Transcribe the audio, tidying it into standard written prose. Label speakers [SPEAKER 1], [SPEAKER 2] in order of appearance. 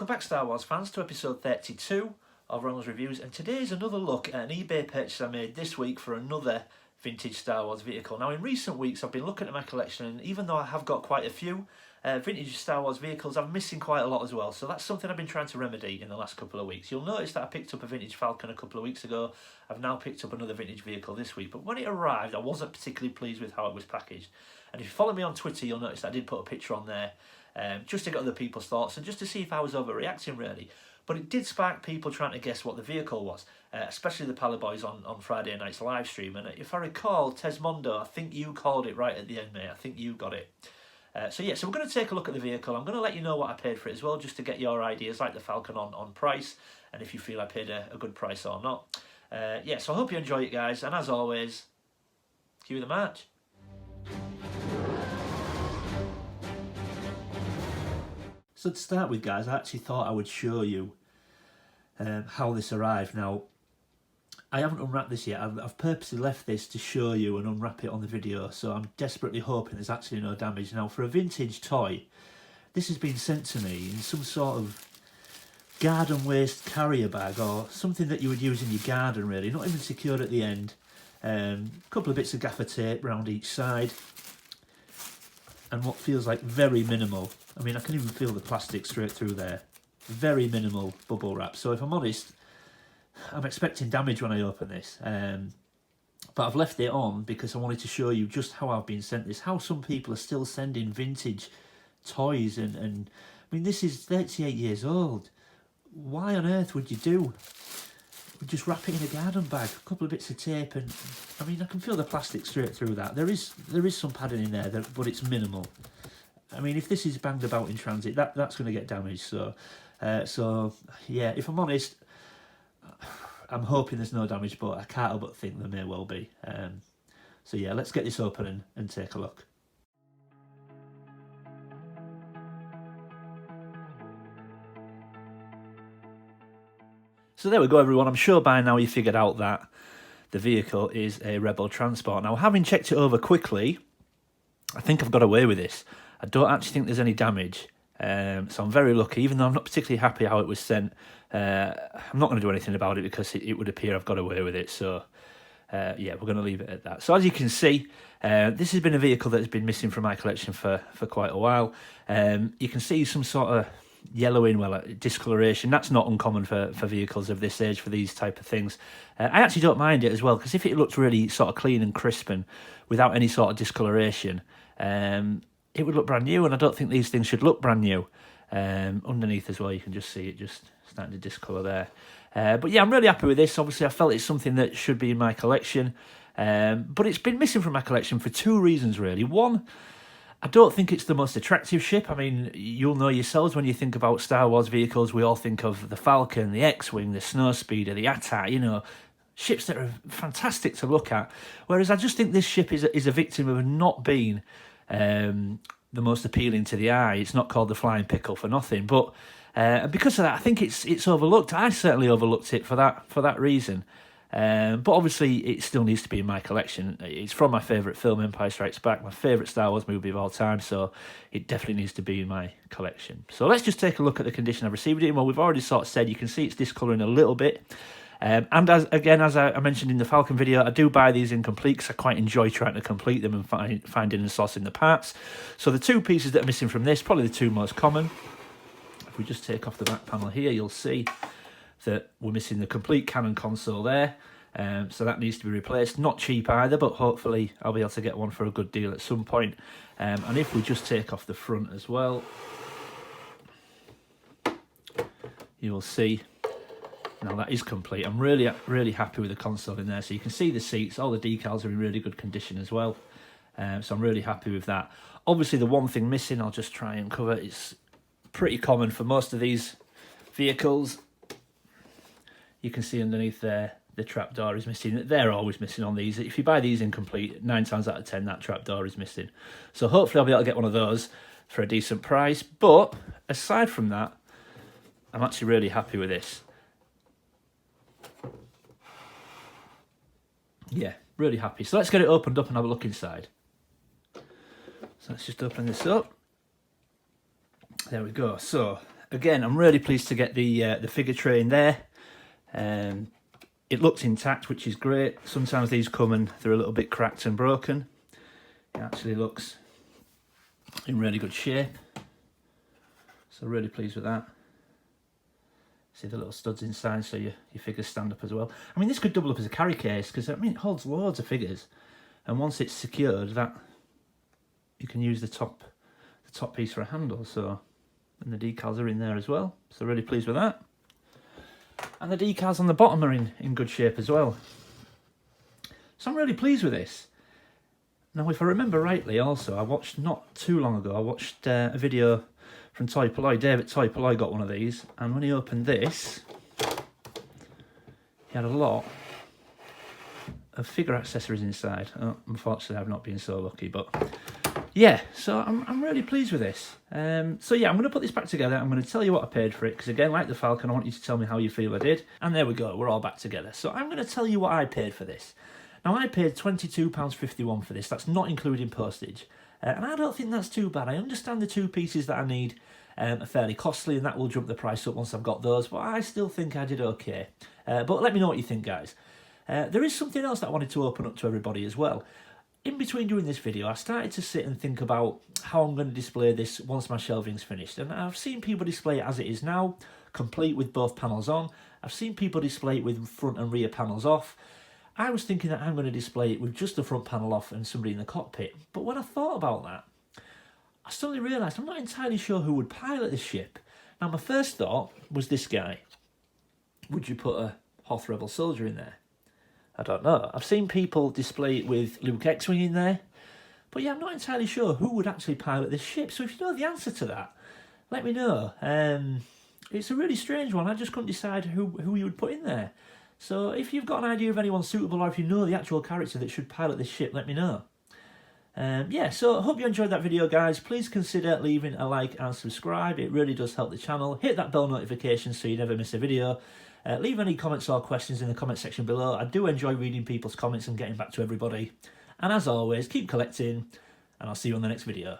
[SPEAKER 1] Welcome back, Star Wars fans, to episode 32 of Ronald's Reviews, and today is another look at an eBay purchase I made this week for another vintage Star Wars vehicle. Now, in recent weeks I've been looking at my collection, and even though I have got quite a few vintage Star Wars vehicles, I'm missing quite a lot as well, so that's something I've been trying to remedy in the last couple of weeks. You'll notice that I picked up a vintage Falcon a couple of weeks ago. I've now picked up another vintage vehicle this week, but when it arrived I wasn't particularly pleased with how it was packaged. And if you follow me on Twitter, you'll notice that I did put a picture on there just to get other people's thoughts and just to see if I was overreacting, really. But it did spark people trying to guess what the vehicle was, especially the Pally Boys on Friday night's live stream. And if I recall, Tesmondo, I think you called it right at the end, mate. I think you got it. So we're going to take a look at the vehicle. I'm going to let you know what I paid for it as well, just to get your ideas, like the Falcon, on price, and if you feel I paid a good price or not. So I hope you enjoy it, guys, and as always, cue the march. So to start with, guys, I actually thought I would show you how this arrived. Now, I haven't unwrapped this yet. I've purposely left this to show you and unwrap it on the video, so I'm desperately hoping there's actually no damage. Now, for a vintage toy, this has been sent to me in some sort of garden waste carrier bag or something that you would use in your garden, really, not even secured at the end. A couple of bits of gaffer tape around each side, and what feels like very minimal. I mean, I can even feel the plastic straight through there. Very minimal bubble wrap. So if I'm honest, I'm expecting damage when I open this. But I've left it on because I wanted to show you just how I've been sent this. How some people are still sending vintage toys. And I mean, this is 38 years old. Why on earth would you just wrap it in a garden bag? A couple of bits of tape, and I mean, I can feel the plastic straight through that. There is some padding in there, but it's minimal. I mean, if this is banged about in transit, that's going to get damaged. So yeah, if I'm honest, I'm hoping there's no damage, but I can't help but think there may well be. So yeah, let's get this open and take a look. So there we go, everyone. I'm sure by now you figured out that the vehicle is a Rebel transport. Now, having checked it over quickly, I think I've got away with this. I don't actually think there's any damage, so I'm very lucky. Even though I'm not particularly happy how it was sent, I'm not going to do anything about it because it would appear I've got away with it. So yeah, we're going to leave it at that. So as you can see, this has been a vehicle that's been missing from my collection for quite a while. You can see some sort of yellowing, discoloration. That's not uncommon for vehicles of this age, for these type of things. I actually don't mind it as well, because if it looked really sort of clean and crisp and without any sort of discoloration, it would look brand new, and I don't think these things should look brand new. Underneath as well, you can just see it just starting to discolour there. But yeah, I'm really happy with this. Obviously, I felt it's something that should be in my collection, but it's been missing from my collection for two reasons, really. One, I don't think it's the most attractive ship. I mean, you'll know yourselves, when you think about Star Wars vehicles, we all think of the Falcon, the X-Wing, the Snowspeeder, the AT-AT, you know, ships that are fantastic to look at. Whereas I just think this ship is a victim of not being the most appealing to the eye. It's not called the Flying Pickle for nothing. But because of that, I think it's overlooked. I certainly overlooked it for that reason. But obviously, it still needs to be in my collection. It's from my favourite film, Empire Strikes Back, my favourite Star Wars movie of all time, so it definitely needs to be in my collection. So let's just take a look at the condition I've received it in. Well, we've already sort of said, you can see it's discolouring a little bit. And as I mentioned in the Falcon video, I do buy these incomplete because I quite enjoy trying to complete them and finding and sourcing the parts. So the two pieces that are missing from this, probably the two most common. If we just take off the back panel here, you'll see that we're missing the complete cannon console there. So that needs to be replaced. Not cheap either, but hopefully I'll be able to get one for a good deal at some point. And if we just take off the front as well, you'll see now that is complete. I'm really happy with the console in there. So you can see the seats, all the decals are in really good condition as well. So I'm really happy with that. Obviously, the one thing missing, I'll just try and cover, it's pretty common for most of these vehicles. You can see underneath there, the trapdoor is missing. They're always missing on these. If you buy these incomplete, 9 times out of 10, that trapdoor is missing. So hopefully I'll be able to get one of those for a decent price. But aside from that, I'm actually really happy with this. Yeah, really happy. So let's get it opened up and have a look inside. So let's just open this up. There we go. So Again, I'm really pleased to get the figure tray in there. It looks intact, which is great. Sometimes these come and they're a little bit cracked and broken. It actually looks in really good shape. So really pleased with that. See the little studs inside so your figures stand up as well. I mean, this could double up as a carry case because, I mean, it holds loads of figures. And once it's secured, that you can use the top piece for a handle. So, and the decals are in there as well. So really pleased with that. And the decals on the bottom are in good shape as well. So I'm really pleased with this. Now, if I remember rightly, also, I watched not too long ago, I watched a video from Toy Polloi. David Toy Polloi got one of these, and when he opened this, he had a lot of figure accessories inside. Oh, unfortunately, I've not been so lucky, but yeah, so I'm really pleased with this. So yeah, I'm going to put this back together. I'm going to tell you what I paid for it, because again, like the Falcon, I want you to tell me how you feel I did. And there we go, we're all back together. So I'm going to tell you what I paid for this. Now, I paid £22.51 for this. That's not including postage. And I don't think that's too bad. I understand the two pieces that I need are fairly costly, and that will jump the price up once I've got those, but I still think I did okay. But let me know what you think, guys. There is something else that I wanted to open up to everybody as well. In between doing this video, I started to sit and think about how I'm going to display this once my shelving's finished. And I've seen people display it as it is now, complete with both panels on. I've seen people display it with front and rear panels off. I was thinking that I'm going to display it with just the front panel off and somebody in the cockpit. But when I thought about that, I suddenly realised I'm not entirely sure who would pilot this ship. Now, my first thought was this guy. Would you put a Hoth Rebel soldier in there? I don't know. I've seen people display it with Luke X-Wing in there. But yeah, I'm not entirely sure who would actually pilot this ship. So if you know the answer to that, let me know. It's a really strange one. I just couldn't decide who you would put in there. So if you've got an idea of anyone suitable, or if you know the actual character that should pilot this ship, let me know. Yeah, so I hope you enjoyed that video, guys. Please consider leaving a like and subscribe. It really does help the channel. Hit that bell notification so you never miss a video. Leave any comments or questions in the comment section below. I do enjoy reading people's comments and getting back to everybody. And as always, keep collecting, and I'll see you on the next video.